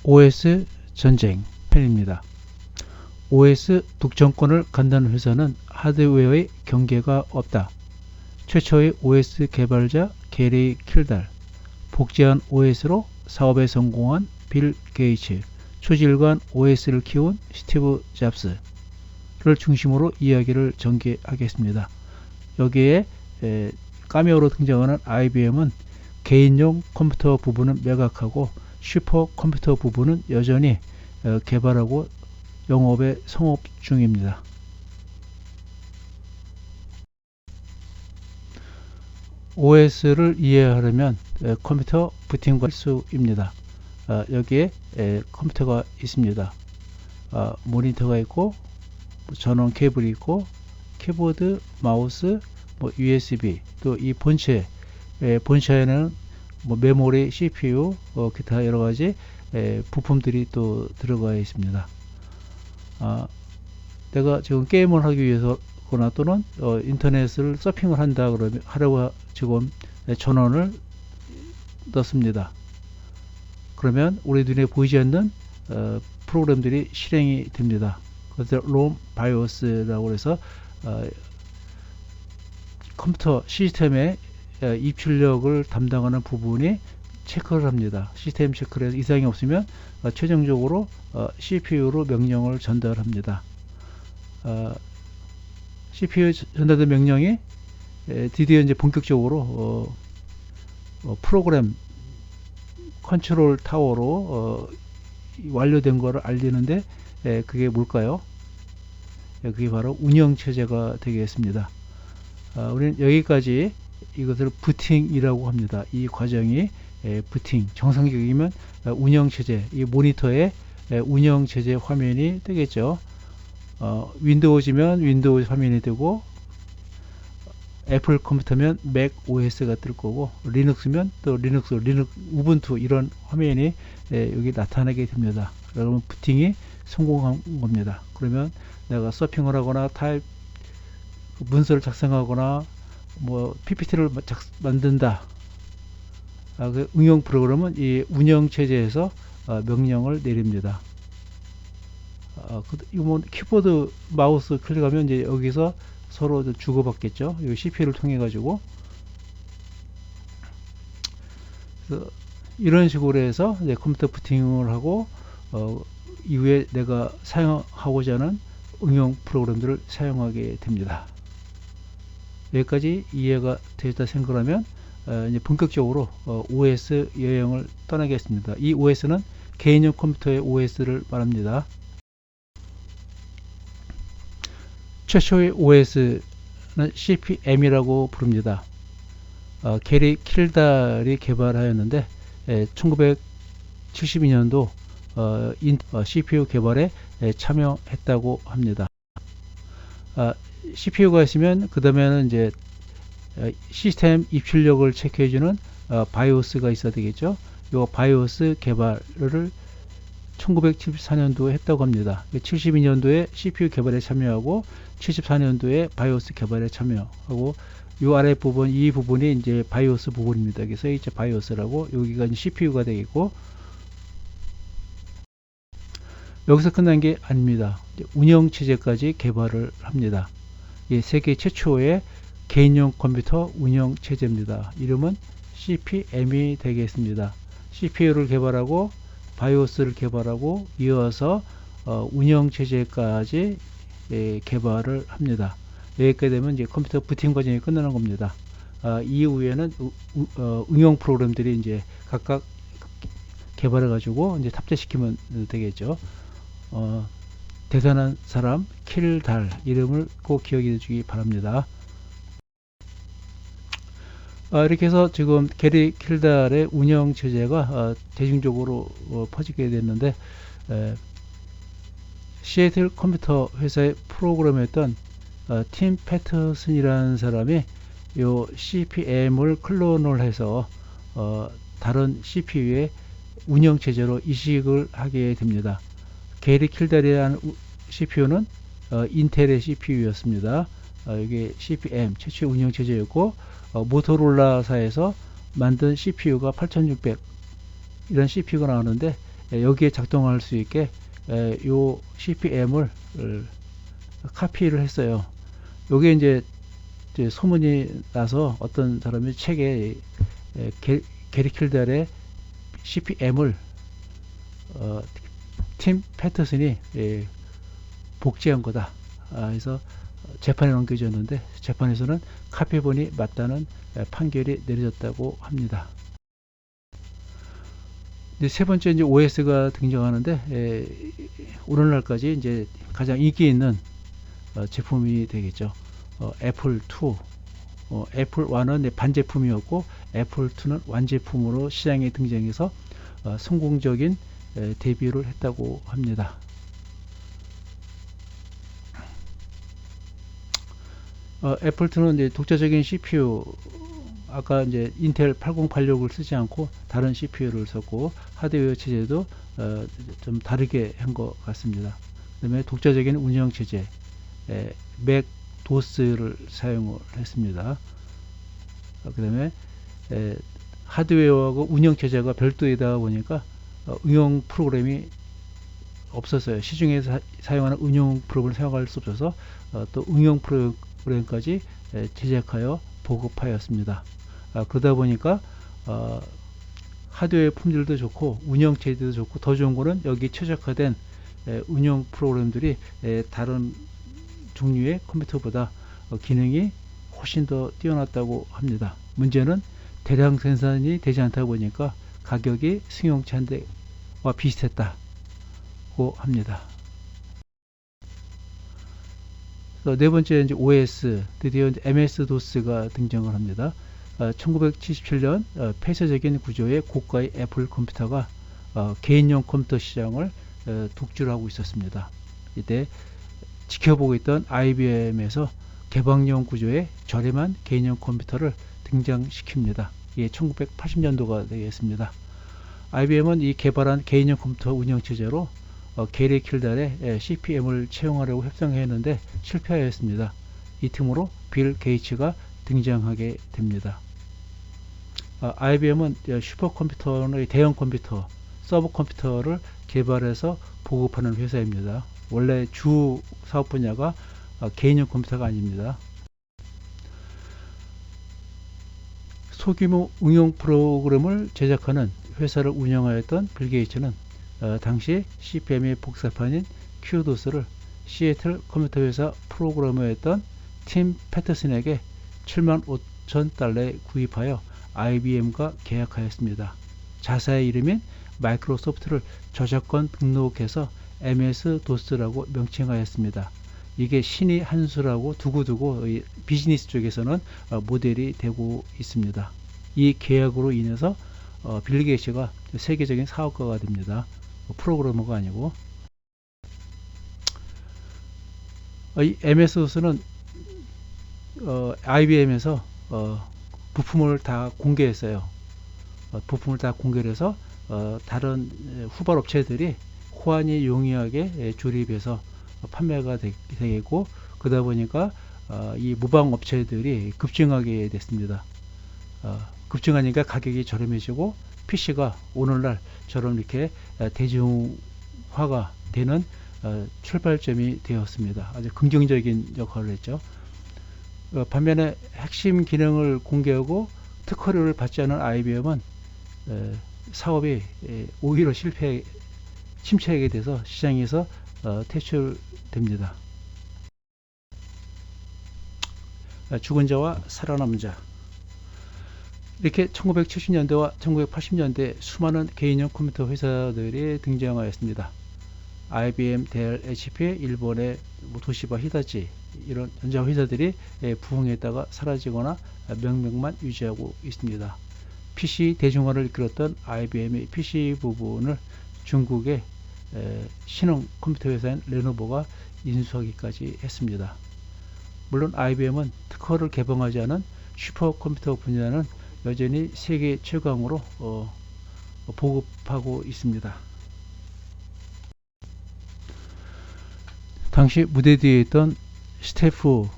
OS 전쟁 편입니다. OS 독점권을 갖는 회사는 하드웨어의 경계가 없다. 최초의 OS 개발자 게리 킬달, 복제한 OS로 사업에 성공한 빌 게이츠, 초질관 OS를 키운 스티브 잡스를 중심으로 이야기를 전개하겠습니다. 여기에 카메오로 등장하는 IBM은 개인용 컴퓨터 부분은 매각하고 슈퍼 컴퓨터 부분은 여전히 개발하고 영업에 성업 중입니다. OS를 이해하려면 컴퓨터 부팅과 필수입니다. 여기에 컴퓨터가 있습니다. 모니터가 있고 전원 케이블이 있고 키보드, 마우스, USB, 또 이 본체, 본체에는 메모리, CPU, 기타 여러가지 부품들이 또 들어가 있습니다. 내가 지금 게임을 하기 위해서거나 또는 인터넷을 서핑을 한다 그러면 하려고 지금 전원을 넣습니다. 그러면 우리 눈에 보이지 않는 프로그램들이 실행이 됩니다. 그래서 롬 바이오스라고 해서 컴퓨터 시스템의 입출력을 담당하는 부분이 체크를 합니다. 시스템 체크를 해서 이상이 없으면 최종적으로 CPU로 명령을 전달합니다. CPU 전달된 명령이 드디어 이제 본격적으로 프로그램 컨트롤 타워로 완료된 것을 알리는데 그게 뭘까요? 그게 바로 운영체제가 되겠습니다. 우리는 여기까지 이것을 부팅이라고 합니다. 이 과정이 부팅, 정상적이면 운영체제, 이 모니터의 운영체제 화면이 되겠죠. 윈도우즈면 윈도우 화면이 되고 애플 컴퓨터면 맥 OS가 뜰 거고 리눅스면 또 리눅스, 우분투 이런 화면이 여기 나타나게 됩니다. 그러면 부팅이 성공한 겁니다. 그러면 내가 서핑을 하거나 타입 문서를 작성하거나 PPT를 만든다. 그 응용 프로그램은 이 운영 체제에서 명령을 내립니다. 키보드 마우스 클릭하면 이제 여기서 서로 주고받겠죠. 이 CPU를 통해 가지고 이런 식으로 해서 이제 컴퓨터 부팅을 하고 이후에 내가 사용하고자 하는 응용 프로그램들을 사용하게 됩니다. 여기까지 이해가 되었다 생각하면 이제 본격적으로 OS 여행을 떠나겠습니다. 이 OS는 개인용 컴퓨터의 OS를 말합니다. 최초의 OS는 CP/M이라고 부릅니다. 게리 킬달이 개발하였는데 1972년도 CPU 개발에 참여했다고 합니다. CPU가 있으면 그 다음에는 이제 시스템 입출력을 체크해주는 바이오스가 있어야 되겠죠. 이 바이오스 개발을 1974년도에 했다고 합니다. 72년도에 CPU 개발에 참여하고 74년도에 바이오스 개발에 참여하고 이 아래 부분, 이 부분이 이제 바이오스 부분입니다. 그래서 이제 바이오스라고 여기가 이제 CPU가 되겠고 여기서 끝난 게 아닙니다. 운영 체제까지 개발을 합니다. 세계 최초의 개인용 컴퓨터 운영 체제입니다. 이름은 CP/M이 되겠습니다. CPU를 개발하고 바이오스를 개발하고 이어서 운영 체제까지 개발을 합니다. 여기까지 되면 이제 컴퓨터 부팅 과정이 끝나는 겁니다. 이후에는 응용 프로그램들이 이제 각각 개발해 가지고 이제 탑재시키면 되겠죠. 대단한 사람 킬달 이름을 꼭 기억해 주기 바랍니다. 이렇게 해서 지금 게리 킬달의 운영 체제가 대중적으로 퍼지게 됐는데 시애틀 컴퓨터 회사의 프로그래머였던 팀 패터슨이라는 사람이 요 CP/M을 클론을 해서 다른 CPU의 운영 체제로 이식을 하게 됩니다. 게리 킬달이라는 CPU는 인텔의 CPU였습니다. 이게 CP/M 최초 운영 체제였고 모토로라사에서 만든 CPU가 8600 이런 CPU가 나오는데 여기에 작동할 수 있게 요 CP/M을 카피를 했어요. 요게 이제 소문이 나서 어떤 사람이 책에 게리 킬달의 CP/M을 팀 패터슨이 복제한 거다. 그래서 재판에 넘겨졌는데 재판에서는 카피본이 맞다는 판결이 내려졌다고 합니다. 이제 세 번째 이제 OS가 등장하는데 오늘날까지 이제 가장 인기 있는 제품이 되겠죠. 애플 2. 애플 1은 반제품이었고 애플 2는 완제품으로 시장에 등장해서 성공적인 데뷔를 했다고 합니다. 애플 2는 이제 독자적인 CPU, 아까 이제 인텔 8086을 쓰지 않고 다른 CPU를 썼고 하드웨어 체제도 좀 다르게 한 것 같습니다. 그다음에 독자적인 운영 체제, 맥 도스를 사용을 했습니다. 그다음에 하드웨어하고 운영 체제가 별도이다 보니까 응용 프로그램이 없었어요. 시중에서 사용하는 응용 프로그램을 사용할 수 없어서 또 응용 프로그램까지 제작하여 보급하였습니다. 그러다 보니까 하드웨어 품질도 좋고 운영 체제도 좋고 더 좋은 거는 여기 최적화된 운영 프로그램들이 다른 종류의 컴퓨터보다 기능이 훨씬 더 뛰어났다고 합니다. 문제는 대량 생산이 되지 않다 보니까 가격이 승용차 한 대와 비슷했다고 합니다. 네 번째 이제 OS, 드디어 이제 MS-DOS가 등장을 합니다. 1977년 폐쇄적인 구조의 고가의 애플 컴퓨터가 개인용 컴퓨터 시장을 독주를 하고 있었습니다. 이때 지켜보고 있던 IBM에서 개방용 구조의 저렴한 개인용 컴퓨터를 등장시킵니다. 이게 1980년도가 되겠습니다. IBM은 이 개발한 개인용 컴퓨터 운영체제로 게리 킬달의 CP/M을 채용하려고 협상했는데 실패하였습니다. 이 틈으로 빌 게이츠가 등장하게 됩니다. IBM은 슈퍼컴퓨터의 대형 컴퓨터, 서버 컴퓨터를 개발해서 보급하는 회사입니다. 원래 주 사업 분야가 개인용 컴퓨터가 아닙니다. 소규모 응용 프로그램을 제작하는 회사를 운영하였던 빌 게이츠는 당시 CP/M의 복사판인 QDOS를 시애틀 컴퓨터 회사 프로그래머였던 팀 패터슨에게 75,000달러에 구입하여 IBM과 계약하였습니다. 자사의 이름인 마이크로소프트를 저작권 등록해서 MS-DOS라고 명칭하였습니다. 이게 신의 한 수라고 두고두고 비즈니스 쪽에서는 모델이 되고 있습니다. 이 계약으로 인해서 빌 게이츠가 세계적인 사업가가 됩니다. 프로그래머가 아니고. 이 MS-DOS는 IBM에서 부품을 다 공개했어요. 부품을 다 공개해서 다른 후발 업체들이 호환이 용이하게 조립해서 판매가 되고, 그러다 보니까 이 무방 업체들이 급증하게 됐습니다. 급증하니까 가격이 저렴해지고 PC가 오늘날처럼 이렇게 대중화가 되는 출발점이 되었습니다. 아주 긍정적인 역할을 했죠. 반면에 핵심 기능을 공개하고 특허료를 받지 않은 IBM은 사업이 오히려 침체하게 돼서 시장에서 퇴출됩니다. 죽은 자와 살아남은 자. 이렇게 1970년대와 1980년대 수많은 개인용 컴퓨터 회사들이 등장하였습니다. IBM, 델, HP, 일본의 도시바, 히다치 이런 전자 회사들이 부흥했다가 사라지거나 명맥만 유지하고 있습니다. PC 대중화를 이끌었던 IBM의 PC 부분을 중국의 신흥 컴퓨터 회사인 레노버가 인수하기까지 했습니다. 물론 IBM은 특허를 개방하지 않은 슈퍼컴퓨터 분야는 여전히 세계 최강으로 보급하고 있습니다. 당시 무대 뒤에 있던 스태프와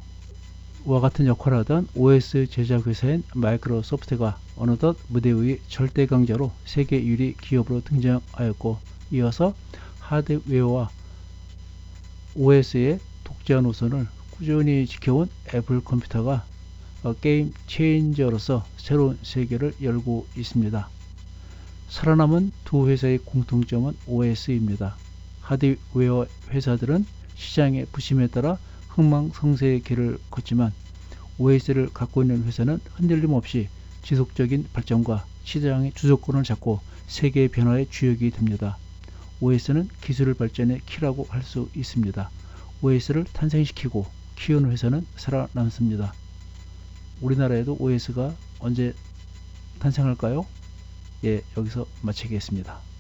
같은 역할을 하던 OS 제작 회사인 마이크로소프트가 어느덧 무대 위의 절대 강자로 세계 1위 기업으로 등장하였고, 이어서 하드웨어와 OS의 독자 노선을 꾸준히 지켜온 애플 컴퓨터가 게임 체인저로서 새로운 세계를 열고 있습니다. 살아남은 두 회사의 공통점은 OS입니다. 하드웨어 회사들은 시장의 부심에 따라 흥망성쇠의 길을 걷지만 OS를 갖고 있는 회사는 흔들림 없이 지속적인 발전과 시장의 주도권을 잡고 세계의 변화의 주역이 됩니다. OS는 기술 발전의 키라고 할 수 있습니다. OS를 탄생시키고 키우는 회사는 살아남습니다. 우리나라에도 OS가 언제 탄생할까요? 예, 여기서 마치겠습니다.